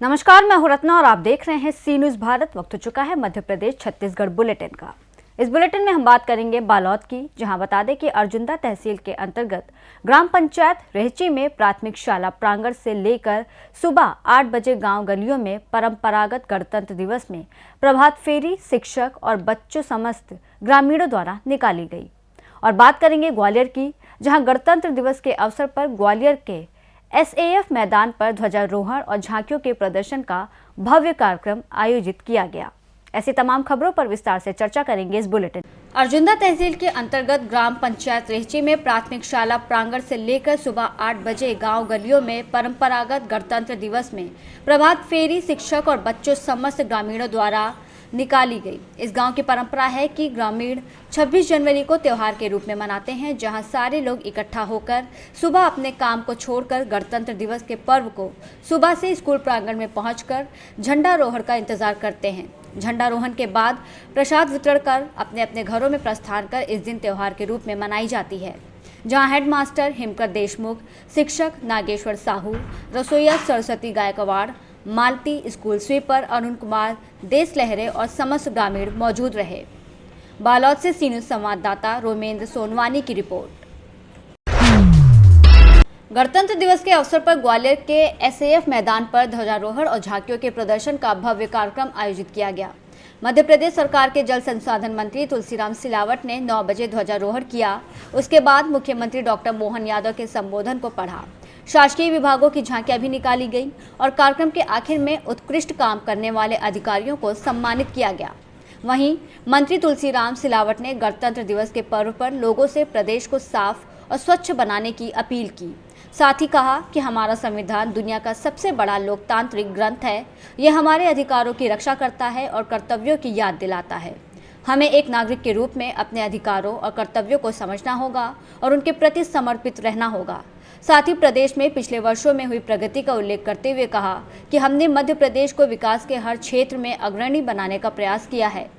नमस्कार, मैं हूं रत्ना और आप देख रहे हैं सी न्यूज़ भारत। वक्त हो चुका है मध्य प्रदेश छत्तीसगढ़ बुलेटिन का। इस बुलेटिन में हम बात करेंगे बालोद की, जहां बता दें कि अर्जुंदा तहसील के अंतर्गत ग्राम पंचायत रेहची में प्राथमिक शाला प्रांगण से लेकर सुबह 8 बजे गांव गलियों में परंपरागत गणतंत्र दिवस में प्रभात फेरी शिक्षक और बच्चों समस्त ग्रामीणों द्वारा निकाली गई। और बात करेंगे ग्वालियर की, जहाँ गणतंत्र दिवस के अवसर पर ग्वालियर के एसएएफ मैदान पर ध्वजारोहण और झांकियों के प्रदर्शन का भव्य कार्यक्रम आयोजित किया गया। ऐसी तमाम खबरों पर विस्तार से चर्चा करेंगे इस बुलेटिन। अर्जुंदा तहसील के अंतर्गत ग्राम पंचायत रेहची में प्राथमिक शाला प्रांगण से लेकर सुबह 8 बजे गांव गलियों में परंपरागत गणतंत्र दिवस में प्रभात फेरी शिक्षक और बच्चों समस्त ग्रामीणों द्वारा निकाली गई। इस गांव की परंपरा है कि ग्रामीण 26 जनवरी को त्योहार के रूप में मनाते हैं, जहां सारे लोग इकट्ठा होकर सुबह अपने काम को छोड़कर गणतंत्र दिवस के पर्व को सुबह से स्कूल प्रांगण में पहुंचकर झंडारोहण का इंतजार करते हैं। झंडारोहण के बाद प्रसाद वितरण कर अपने अपने घरों में प्रस्थान कर इस दिन त्योहार के रूप में मनाई जाती है, जहां हेडमास्टर हिमकर देशमुख, शिक्षक नागेश्वर साहू, रसोईया सरस्वती गायकवाड़, मालती, स्कूल स्वीपर अरुण कुमार, देश लहरे और समस्त ग्रामीण मौजूद रहे। बालोद से सी न्यूज़ संवाददाता रोमेंद्र सोनवानी की रिपोर्ट। गणतंत्र दिवस के अवसर पर ग्वालियर के एसएएफ मैदान पर ध्वजारोहण और झांकियों के प्रदर्शन का भव्य कार्यक्रम आयोजित किया गया। मध्य प्रदेश सरकार के जल संसाधन मंत्री तुलसीराम सिलावट ने 9 बजे ध्वजारोहण किया। उसके बाद मुख्यमंत्री डॉक्टर मोहन यादव के संबोधन को पढ़ा। शासकीय विभागों की झांकियां भी निकाली गई और कार्यक्रम के आखिर में उत्कृष्ट काम करने वाले अधिकारियों को सम्मानित किया गया। वहीं मंत्री तुलसीराम सिलावट ने गणतंत्र दिवस के पर्व पर लोगों से प्रदेश को साफ और स्वच्छ बनाने की अपील की। साथ ही कहा कि हमारा संविधान दुनिया का सबसे बड़ा लोकतांत्रिक ग्रंथ है। यह हमारे अधिकारों की रक्षा करता है और कर्तव्यों की याद दिलाता है। हमें एक नागरिक के रूप में अपने अधिकारों और कर्तव्यों को समझना होगा और उनके प्रति समर्पित रहना होगा। साथ ही प्रदेश में पिछले वर्षों में हुई प्रगति का उल्लेख करते हुए कहा कि हमने मध्य प्रदेश को विकास के हर क्षेत्र में अग्रणी बनाने का प्रयास किया है।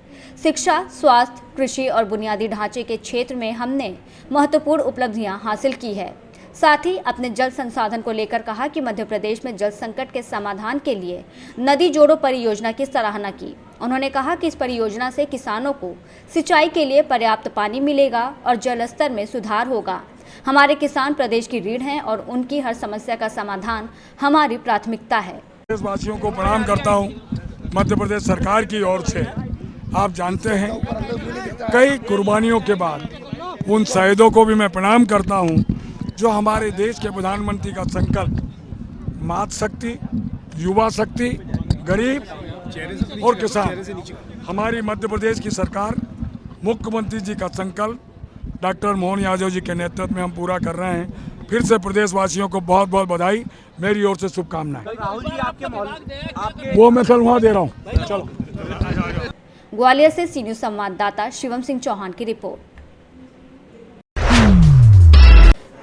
शिक्षा, स्वास्थ्य, कृषि और बुनियादी ढांचे के क्षेत्र में हमने महत्वपूर्ण उपलब्धियां हासिल की है। साथ ही अपने जल संसाधन को लेकर कहा कि मध्य प्रदेश में जल संकट के समाधान के लिए नदी जोड़ो परियोजना की सराहना की। उन्होंने कहा कि इस परियोजना से किसानों को सिंचाई के लिए पर्याप्त पानी मिलेगा और जल स्तर में सुधार होगा। हमारे किसान प्रदेश की रीढ़ हैं और उनकी हर समस्या का समाधान हमारी प्राथमिकता है। देशवासियों को प्रणाम करता हूं। मध्य प्रदेश सरकार की ओर से आप जानते हैं कई कुर्बानियों के बाद उन शहीदों को भी मैं प्रणाम करता हूं, जो हमारे देश के प्रधानमंत्री का संकल्प मातृ शक्ति, युवा शक्ति, गरीब और किसान, हमारी मध्य प्रदेश की सरकार, मुख्यमंत्री जी का संकल्प डॉक्टर मोहन यादव जी के नेतृत्व में हम पूरा कर रहे हैं। फिर से प्रदेशवासियों को बहुत बहुत बधाई, मेरी ओर से शुभकामनाएं। राहुल जी आपके वो मैं कल वहाँ दे रहा हूँ। चलो। ग्वालियर से सी न्यूज़ संवाददाता शिवम सिंह चौहान की रिपोर्ट।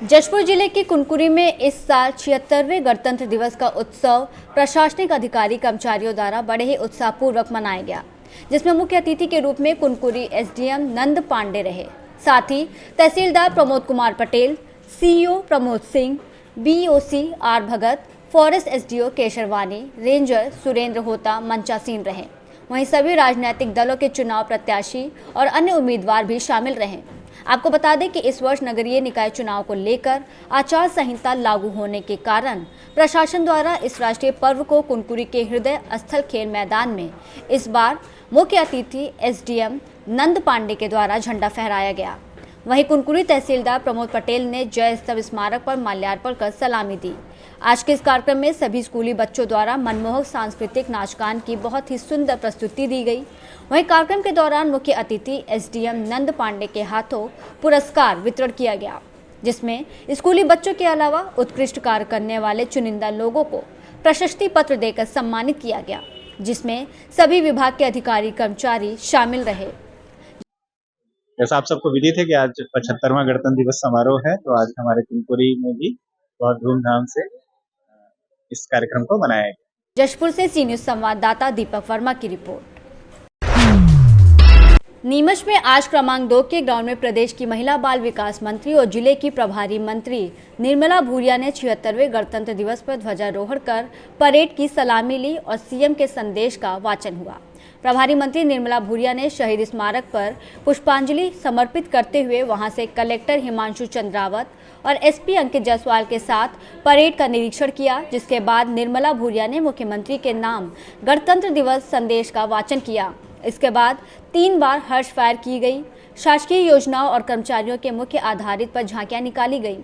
जशपुर जिले के कुनकुरी में इस साल 76वें गणतंत्र दिवस का उत्सव प्रशासनिक अधिकारी कर्मचारियों द्वारा बड़े ही उत्साहपूर्वक मनाया गया, जिसमें मुख्य अतिथि के रूप में कुनकुरी एसडीएम नंद पांडे रहे। साथ ही तहसीलदार Pramod Kumar Patel, CEO Pramod Singh, BOC R Bhagat, forest SDO Kesharwani, ranger Surendra होता मंचासीन रहे। वहीं सभी राजनीतिक दलों के चुनाव प्रत्याशी और अन्य उम्मीदवार भी शामिल रहे। आपको बता दें कि इस वर्ष नगरीय निकाय चुनाव को लेकर आचार संहिता लागू होने के कारण प्रशासन द्वारा इस राष्ट्रीय पर्व को कुनकुरी के हृदय स्थल खेल मैदान में इस बार मुख्य अतिथि एसडीएम नंद पांडे के द्वारा झंडा फहराया गया। वहीं कुनकुरी तहसीलदार प्रमोद पटेल ने जय स्तंभ स्मारक पर माल्यार्पण कर सलामी दी। आज के इस कार्यक्रम में सभी स्कूली बच्चों द्वारा मनमोहक सांस्कृतिक नाच गान की बहुत ही सुंदर प्रस्तुति दी गई। वहीं कार्यक्रम के दौरान मुख्य अतिथि एसडीएम नंद पांडे के हाथों पुरस्कार वितरण किया गया, जिसमें स्कूली बच्चों के अलावा उत्कृष्ट कार्य करने वाले चुनिंदा लोगों को प्रशस्ति पत्र देकर सम्मानित किया गया, जिसमें सभी विभाग के अधिकारी कर्मचारी शामिल रहे। जैसा आप सबको विदित है कि आज 75वां गणतंत्र दिवस समारोह है, तो आज हमारे कुनकुरी में भी बहुत धूमधाम से इस कार्यक्रम को मनाया गया। जशपुर से सी न्यूज़ संवाददाता दीपक वर्मा की रिपोर्ट। नीमच में आज क्रमांक 2 के ग्राउंड में प्रदेश की महिला बाल विकास मंत्री और जिले की प्रभारी मंत्री निर्मला भूरिया ने 76वें गणतंत्र दिवस पर ध्वजारोहण कर परेड की सलामी ली और सीएम के संदेश का वाचन हुआ। प्रभारी मंत्री निर्मला भूरिया ने शहीद स्मारक पर पुष्पांजलि समर्पित करते हुए वहां से कलेक्टर हिमांशु चंद्रावत और एसपी अंकित जायसवाल के साथ परेड का निरीक्षण किया, जिसके बाद निर्मला भूरिया ने मुख्यमंत्री के नाम गणतंत्र दिवस संदेश का वाचन किया। इसके बाद 3 बार हर्ष फायर की गई। शासकीय योजनाओं और कर्मचारियों के मुख्य आधारित पर झांकियां निकाली गई।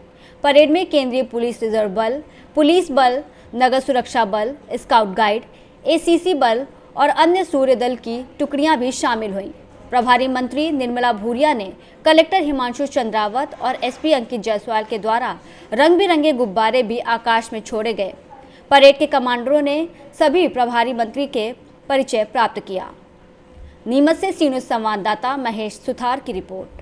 परेड में केंद्रीय पुलिस रिजर्व बल, पुलिस बल, नगर सुरक्षा बल, स्काउट गाइड, एसीसी बल और अन्य सूर्य दल की टुकड़ियां भी शामिल हुईं। प्रभारी मंत्री निर्मला भूरिया ने कलेक्टर हिमांशु चंद्रावत और एसपी अंकित जायसवाल के द्वारा रंग बिरंगे गुब्बारे भी आकाश में छोड़े गए। परेड के कमांडरों ने सभी प्रभारी मंत्री के परिचय प्राप्त किया। नीमच से सी न्यूज़ संवाददाता महेश सुथार की रिपोर्ट।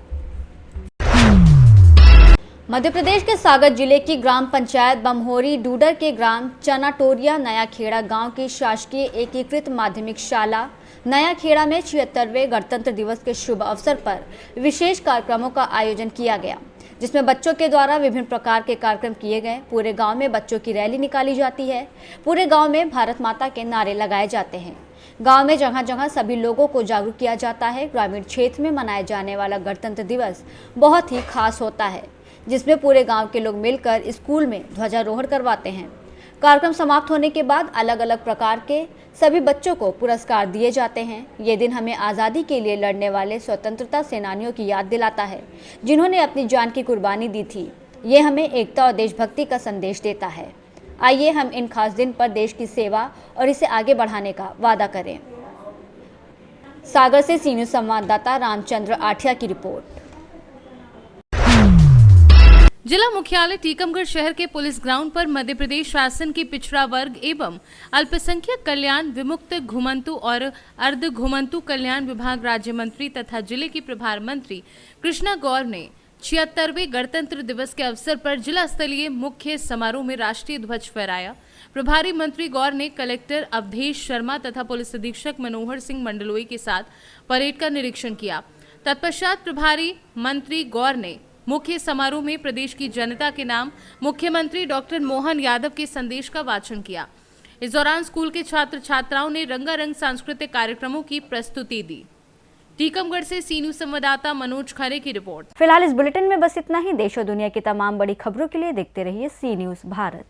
मध्य प्रदेश के सागर जिले की ग्राम पंचायत बमहोरी डूडर के ग्राम चनाटोरिया नया खेड़ा गांव की शासकीय एकीकृत माध्यमिक शाला नया खेड़ा में 76वें गणतंत्र दिवस के शुभ अवसर पर विशेष कार्यक्रमों का आयोजन किया गया, जिसमें बच्चों के द्वारा विभिन्न प्रकार के कार्यक्रम किए गए। पूरे गांव में बच्चों की रैली निकाली जाती है। पूरे गांव में भारत माता के नारे लगाए जाते हैं। गांव में जगह जगह सभी लोगों को जागरूक किया जाता है। ग्रामीण क्षेत्र में मनाया जाने वाला गणतंत्र दिवस बहुत ही खास होता है, जिसमें पूरे गांव के लोग मिलकर स्कूल में ध्वजारोहण करवाते हैं। कार्यक्रम समाप्त होने के बाद अलग अलग प्रकार के सभी बच्चों को पुरस्कार दिए जाते हैं। ये दिन हमें आज़ादी के लिए लड़ने वाले स्वतंत्रता सेनानियों की याद दिलाता है, जिन्होंने अपनी जान की कुर्बानी दी थी। ये हमें एकता और देशभक्ति का संदेश देता है। आइए हम इन खास दिन पर देश की सेवा और इसे आगे बढ़ाने का वादा करें। सागर से सी न्यूज़ संवाददाता रामचंद्र आठिया की रिपोर्ट। जिला मुख्यालय टीकमगढ़ शहर के पुलिस ग्राउंड पर मध्य प्रदेश शासन की पिछड़ा वर्ग एवं अल्पसंख्यक कल्याण, विमुक्त घुमंतु और अर्ध घुमंतु कल्याण विभाग राज्य मंत्री तथा जिले की प्रभार मंत्री कृष्णा गौर ने 76वें गणतंत्र दिवस के अवसर पर जिला स्तरीय मुख्य समारोह में राष्ट्रीय ध्वज फहराया। प्रभारी मंत्री गौर ने कलेक्टर अवधेश शर्मा तथा पुलिस अधीक्षक मनोहर सिंह मंडलोई के साथ परेड का निरीक्षण किया। तत्पश्चात प्रभारी मंत्री गौर ने मुख्य समारोह में प्रदेश की जनता के नाम मुख्यमंत्री डॉक्टर मोहन यादव के संदेश का वाचन किया। इस दौरान स्कूल के छात्र छात्राओं ने रंगारंग सांस्कृतिक कार्यक्रमों की प्रस्तुति दी। टीकमगढ़ से सी न्यूज़ संवाददाता मनोज खरे की रिपोर्ट। फिलहाल इस बुलेटिन में बस इतना ही। देश और दुनिया की तमाम बड़ी खबरों के लिए देखते रहिए सी न्यूज़ भारत।